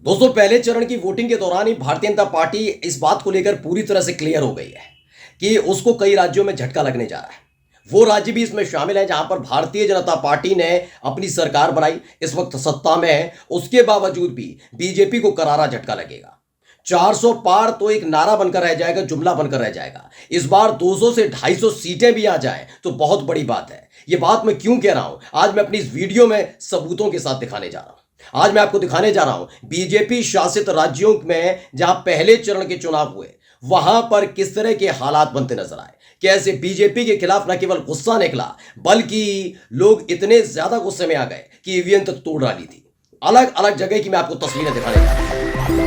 दोस्तों, पहले चरण की वोटिंग के दौरान ही भारतीय जनता पार्टी इस बात को लेकर पूरी तरह से क्लियर हो गई है कि उसको कई राज्यों में झटका लगने जा रहा है। वो राज्य भी इसमें शामिल है जहां पर भारतीय जनता पार्टी ने अपनी सरकार बनाई, इस वक्त सत्ता में है। उसके बावजूद भी बीजेपी को करारा झटका लगेगा। 400 पार तो एक नारा बनकर रह जाएगा, जुमला बनकर रह जाएगा। इस बार 200 से 250 सीटें भी आ जाए तो बहुत बड़ी बात है। ये बात मैं क्यों कह रहा हूं, आज मैं अपनी इस वीडियो में सबूतों के साथ दिखाने जा रहा हूं। आज मैं आपको दिखाने जा रहा हूं बीजेपी शासित राज्यों में जहां पहले चरण के चुनाव हुए, वहां पर किस तरह के हालात बनते नजर आए। कैसे बीजेपी के खिलाफ न केवल गुस्सा निकला, बल्कि लोग इतने ज्यादा गुस्से में आ गए कि ईवीएम तक तोड़ डाली थी। अलग अलग जगह की मैं आपको तस्वीरें दिखाने जा रहा हूं।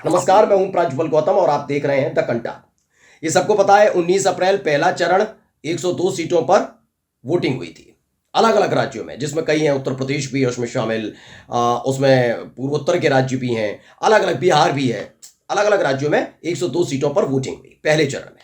नमस्कार, मैं हूं प्राज्वल गौतम और आप देख रहे हैं द कंटा। ये सबको पता है 19 अप्रैल पहला चरण 102 सीटों पर वोटिंग हुई थी अलग अलग राज्यों में, जिसमें कई हैं, उत्तर प्रदेश भी है उसमें शामिल, उसमें पूर्वोत्तर के राज्य भी हैं, अलग अलग बिहार भी है। अलग अलग राज्यों में 102 सीटों पर वोटिंग हुई पहले चरण में।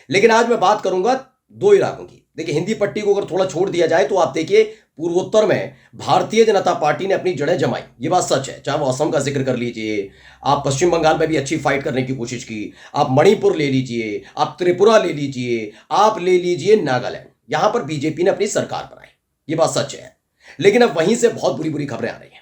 लेकिन आज मैं बात करूंगा दो इलाकों की। देखिए, हिंदी पट्टी को अगर थोड़ा छोड़ दिया जाए तो आप देखिए, पूर्वोत्तर में भारतीय जनता पार्टी ने अपनी जड़ें जमाई, ये बात सच है। चाहे वो असम का जिक्र कर लीजिए, आप पश्चिम बंगाल में भी अच्छी फाइट करने की कोशिश की, आप मणिपुर ले लीजिए, आप त्रिपुरा ले लीजिए, आप ले लीजिए नागालैंड, यहां पर बीजेपी ने अपनी सरकार बनाई, ये बात सच है। लेकिन अब वहीं से बहुत बुरी बुरी खबरें आ रही हैं।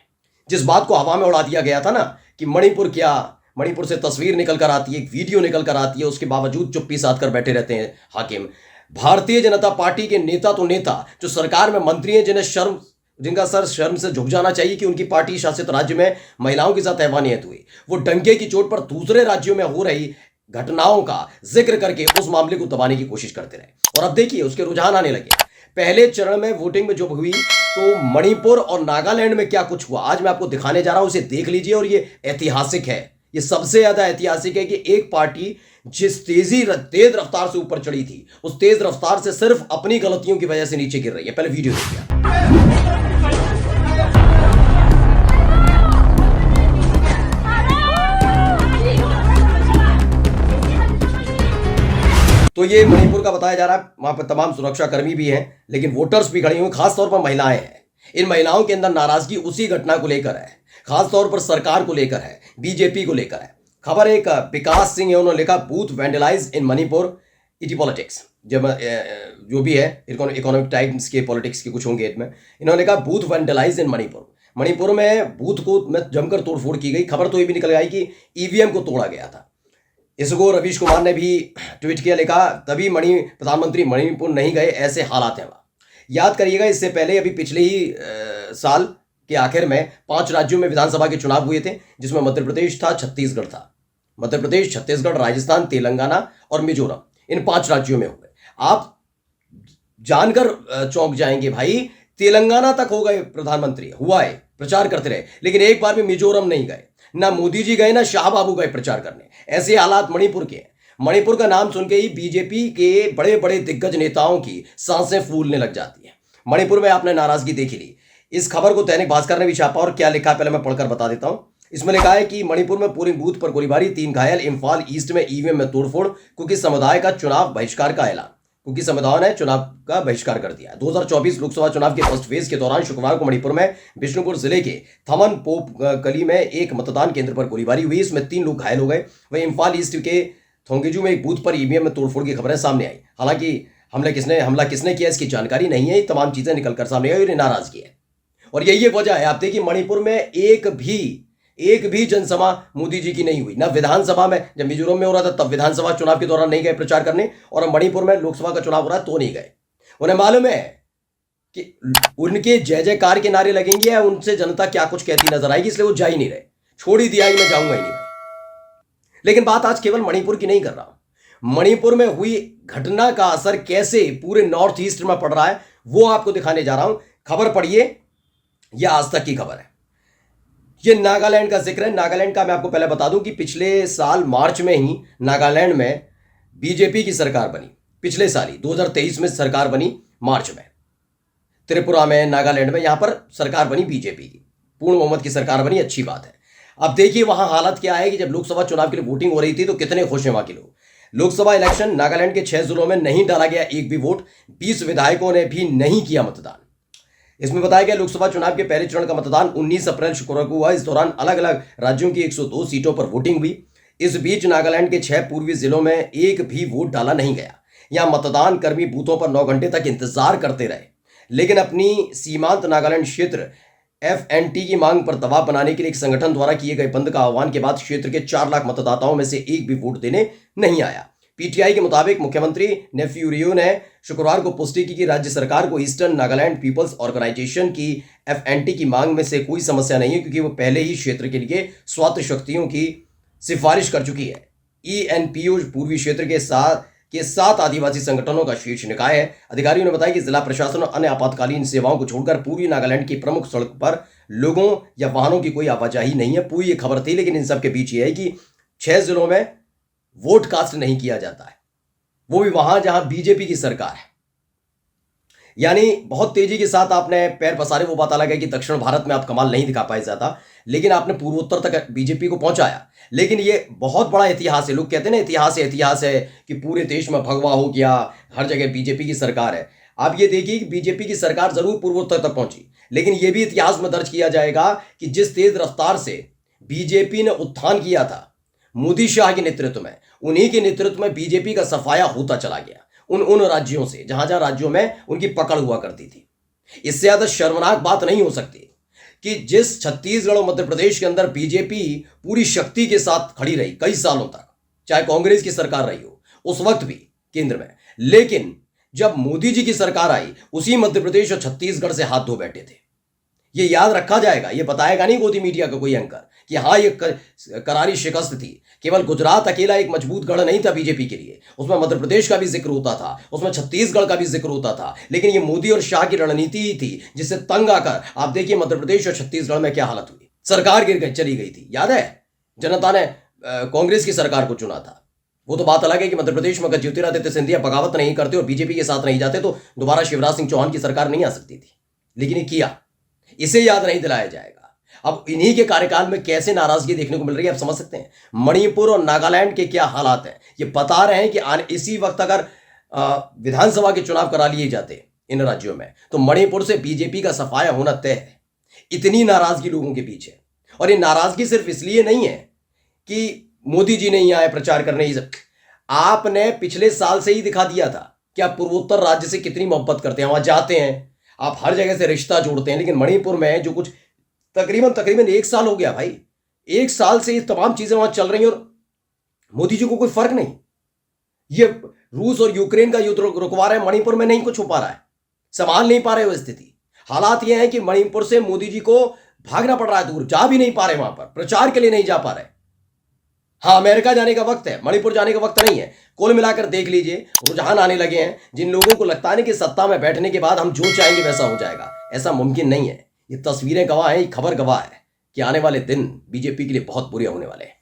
जिस बात को हवा में उड़ा दिया गया था ना कि मणिपुर से तस्वीर निकल कर आती है, एक वीडियो निकल कर आती है, उसके बावजूद चुप्पी साध कर बैठे रहते हैं हाकिम। भारतीय जनता पार्टी के नेता तो नेता, जो सरकार में मंत्री हैं, जिनका सर शर्म से झुक जाना चाहिए कि उनकी पार्टी शासित राज्य में महिलाओं के साथ हैवानियत हुई, वो डंके की चोट पर दूसरे राज्यों में हो रही घटनाओं का जिक्र करके उस मामले को दबाने की कोशिश करते रहे। और अब देखिए, उसके रुझान आने लगे। पहले चरण में वोटिंग में जो हुई, तो मणिपुर और नागालैंड में क्या कुछ हुआ आज मैं आपको दिखाने जा रहा हूं, उसे देख लीजिए। और ये ऐतिहासिक है, ये सबसे ज्यादा ऐतिहासिक है कि एक पार्टी जिस तेज रफ्तार से ऊपर चढ़ी थी, उस तेज रफ्तार से सिर्फ अपनी गलतियों की वजह से नीचे गिर रही है। पहले वीडियो देखिए। तो ये मणिपुर का बताया जा रहा है। वहां पर तमाम सुरक्षा कर्मी भी हैं, लेकिन वोटर्स भी खड़ी हुई, खासतौर पर महिलाएं हैं। इन महिलाओं के अंदर नाराजगी उसी घटना को लेकर है, खासतौर पर सरकार को लेकर है, बीजेपी को लेकर है। खबर एक विकास सिंह है, उन्होंने लिखा, बूथ वैंडलाइज इन मणिपुर इटी पॉलिटिक्स। जब जो भी है, इकोनॉमिक टाइम्स के पॉलिटिक्स के कुछ होंगे इसमें, इन्होंने कहा बूथ वैंडलाइज इन मणिपुर। मणिपुर में बूथ को जमकर तोड़फोड़ की गई। खबर तो ये भी निकल आई कि ईवीएम को तोड़ा गया था। इसको रवीश कुमार ने भी ट्वीट किया, लिखा, तभी प्रधानमंत्री मणिपुर नहीं गए, ऐसे हालात हैं वहां। याद करिएगा, इससे पहले अभी पिछले ही साल के आखिर में 5 राज्यों में विधानसभा के चुनाव हुए थे, जिसमें मध्य प्रदेश था, छत्तीसगढ़ था। मध्य प्रदेश, छत्तीसगढ़, राजस्थान, तेलंगाना और मिजोरम, इन 5 राज्यों में हुए। आप जानकर चौंक जाएंगे भाई, तेलंगाना तक हो गए प्रधानमंत्री, हुआ है, प्रचार करते रहे, लेकिन एक बार भी मिजोरम नहीं गए। ना मोदी जी गए, ना शाह बाबू गए प्रचार करने। ऐसे हालात मणिपुर के हैं। मणिपुर का नाम सुन के ही बीजेपी के बड़े बड़े दिग्गज नेताओं की सांसें फूलने लग जाती हैं। मणिपुर में आपने नाराजगी देखी ली। इस खबर को दैनिक भास्कर ने भी छापा, और क्या लिखा पहले मैं पढ़कर बता देता हूं। इसमें लिखा है कि मणिपुर में पोलिंग बूथ पर गोलीबारी, 3 घायल। इम्फाल ईस्ट में ईवीएम में तोड़फोड़, कुकी समुदाय का चुनाव बहिष्कार का ऐलान। कुकी समुदाय ने चुनाव का बहिष्कार कर दिया। 2024 लोकसभा चुनाव के फर्स्ट फेज के दौरान शुक्रवार को मणिपुर में बिष्णुपुर जिले के थमन पोप कली में एक मतदान केंद्र पर गोलीबारी हुई, इसमें 3 लोग घायल हो गए। वहीं इम्फाल ईस्ट के थोंगेजू में एक बूथ पर ईवीएम में तोड़फोड़ की खबरें सामने आई। हालांकि हमला किसने किया, इसकी जानकारी नहीं है। ये तमाम चीजें निकलकर सामने आई और नाराजगी है, और यही वजह है। आप देखिए, मणिपुर में एक भी जनसभा मोदी जी की नहीं हुई, ना विधानसभा में। जब मिजोरम में हो रहा था तब विधानसभा चुनाव के दौरान नहीं गए प्रचार करने, और मणिपुर में लोकसभा का चुनाव हो रहा है तो नहीं गए। उन्हें मालूम है कि उनके जय जयकार के नारे लगेंगे या उनसे जनता क्या कुछ कहती नजर आएगी, इसलिए वो जा ही नहीं रहे। छोड़ ही दिया, मैं जाऊंगा ही नहीं भाई। लेकिन बात आज केवल मणिपुर की नहीं कर रहा हूं। मणिपुर में हुई घटना का असर कैसे पूरे नॉर्थ ईस्ट में पड़ रहा है, वो आपको दिखाने जा रहा हूं। खबर पढ़िए, यह आज तक की खबर है। ये नागालैंड का जिक्र है। नागालैंड का मैं आपको पहले बता दूं कि पिछले साल मार्च में ही नागालैंड में बीजेपी की सरकार बनी। पिछले साल ही 2023 में सरकार बनी मार्च में। त्रिपुरा में, नागालैंड में, यहां पर सरकार बनी बीजेपी की, पूर्ण बहुमत की सरकार बनी, अच्छी बात है। अब देखिए वहां हालत क्या है कि जब लोकसभा चुनाव के लिए वोटिंग हो रही थी तो कितने खुश हैं वहां के लोग। लोकसभा इलेक्शन, नागालैंड के 6 जिलों में नहीं डाला गया एक भी वोट। 20 विधायकों ने भी नहीं किया मतदान। इसमें बताया गया लोकसभा चुनाव के पहले चरण का मतदान 19 अप्रैल शुक्रवार को हुआ। इस दौरान अलग अलग राज्यों की 102 सीटों पर वोटिंग हुई। इस बीच नागालैंड के 6 पूर्वी जिलों में एक भी वोट डाला नहीं गया। यहां मतदान कर्मी बूथों पर 9 घंटे तक इंतजार करते रहे, लेकिन अपनी सीमांत नागालैंड क्षेत्र FNT की मांग पर दबाव बनाने के लिए एक संगठन द्वारा किए गए बंद का आह्वान के बाद क्षेत्र के 4 लाख मतदाताओं में से एक भी वोट देने नहीं आया। पीटीआई के मुताबिक मुख्यमंत्री नेफ्यू रियो ने शुक्रवार को पुष्टि की कि राज्य सरकार को ईस्टर्न नागालैंड पीपल्स ऑर्गेनाइजेशन की FNT की मांग में से कोई समस्या नहीं है, क्योंकि वो पहले ही क्षेत्र के लिए स्वायत्त शक्तियों की सिफारिश कर चुकी है। ENPO पूर्वी क्षेत्र के 7 आदिवासी संगठनों का शीर्ष निकाय है। अधिकारियों ने बताया कि जिला प्रशासन और अन्य आपातकालीन सेवाओं को छोड़कर पूर्वी नागालैंड की प्रमुख सड़क पर लोगों या वाहनों की कोई आवाजाही नहीं है। पूरी ये खबर थी, लेकिन इन सब के बीच ये है कि 6 जिलों में वोट कास्ट नहीं किया जाता है, वो भी वहां जहां बीजेपी की सरकार है। यानी बहुत तेजी के साथ आपने पैर पसारे। वो बात अलग है कि दक्षिण भारत में आप कमाल नहीं दिखा पाए ज्यादा, लेकिन आपने पूर्वोत्तर तक बीजेपी को पहुंचाया। लेकिन ये बहुत बड़ा इतिहास है। लोग कहते हैं ना इतिहास है कि पूरे देश में भगवा हो गया, हर जगह बीजेपी की सरकार है। आप ये देखिए कि बीजेपी की सरकार जरूर पूर्वोत्तर तक पहुंची, लेकिन यह भी इतिहास में दर्ज किया जाएगा कि जिस तेज रफ्तार से बीजेपी ने उत्थान किया था मोदी शाह के नेतृत्व में, उन्हीं के नेतृत्व में बीजेपी का सफाया होता चला गया उन राज्यों से जहां जहां राज्यों में उनकी पकड़ हुआ करती थी। इससे ज्यादा शर्मनाक बात नहीं हो सकती कि जिस छत्तीसगढ़ और मध्य प्रदेश के अंदर बीजेपी पूरी शक्ति के साथ खड़ी रही कई सालों तक, चाहे कांग्रेस की सरकार रही हो उस वक्त भी केंद्र में, लेकिन जब मोदी जी की सरकार आई उसी मध्य प्रदेश और छत्तीसगढ़ से हाथ धो बैठे थे। ये याद रखा जाएगा। ये बताएगा नहीं गोदी मीडिया का कोई एंकर कि हाँ ये करारी शिकस्त थी। केवल गुजरात अकेला एक मजबूत गढ़ नहीं था बीजेपी के लिए, उसमें मध्य प्रदेश का भी जिक्र होता था, उसमें छत्तीसगढ़ का भी जिक्र होता था, लेकिन ये मोदी और शाह की रणनीति ही थी जिससे तंग आकर आप देखिए मध्य प्रदेश और छत्तीसगढ़ में क्या हालत हुई। सरकार गिर गई, चली गई थी। याद है जनता ने कांग्रेस की सरकार को चुना था। वो तो बात अलग है कि मध्य प्रदेश में अगर ज्योतिरादित्य सिंधिया बगावत नहीं करते और बीजेपी के साथ नहीं जाते तो दोबारा शिवराज सिंह चौहान की सरकार नहीं आ सकती थी, लेकिन ये किया। इसे याद नहीं दिलाया जाएगा। अब इन्हीं के कार्यकाल में कैसे नाराजगी देखने को मिल रही है आप समझ सकते हैं। मणिपुर और नागालैंड के क्या हालात हैं ये बता रहे हैं कि इसी वक्त अगर विधानसभा के चुनाव करा लिए जाते इन राज्यों में तो मणिपुर से बीजेपी का सफाया होना तय है। इतनी नाराजगी लोगों के बीच है, और ये नाराजगी सिर्फ इसलिए नहीं है कि मोदी जी नहीं आए प्रचार करने ही सब। आपने पिछले साल से ही दिखा दिया था कि आप पूर्वोत्तर राज्य से कितनी मोहब्बत करते हैं, वहां जाते हैं, आप हर जगह से रिश्ता जोड़ते हैं। लेकिन मणिपुर में जो कुछ तकरीबन 1 साल हो गया भाई, 1 साल से ये तमाम चीजें वहां चल रही हैं और मोदी जी को कोई फर्क नहीं। ये रूस और यूक्रेन का युद्ध रुकवा रहे हैं, मणिपुर में नहीं कुछ हो पा रहा है, संभाल नहीं पा रहे वो स्थिति। हालात ये है कि मणिपुर से मोदी जी को भागना पड़ रहा है, दूर जा भी नहीं पा रहे, वहां पर प्रचार के लिए नहीं जा पा रहे। हाँ, अमेरिका जाने का वक्त है, मणिपुर जाने का वक्त नहीं है। कुल मिलाकर देख लीजिए रुझान आने लगे हैं। जिन लोगों को लगता है कि सत्ता में बैठने के बाद हम जो चाहेंगे वैसा हो जाएगा, ऐसा मुमकिन नहीं है। ये तस्वीरें गवाह हैं, ये खबर गवाह है कि आने वाले दिन बीजेपी के लिए बहुत बुरे होने वाले हैं।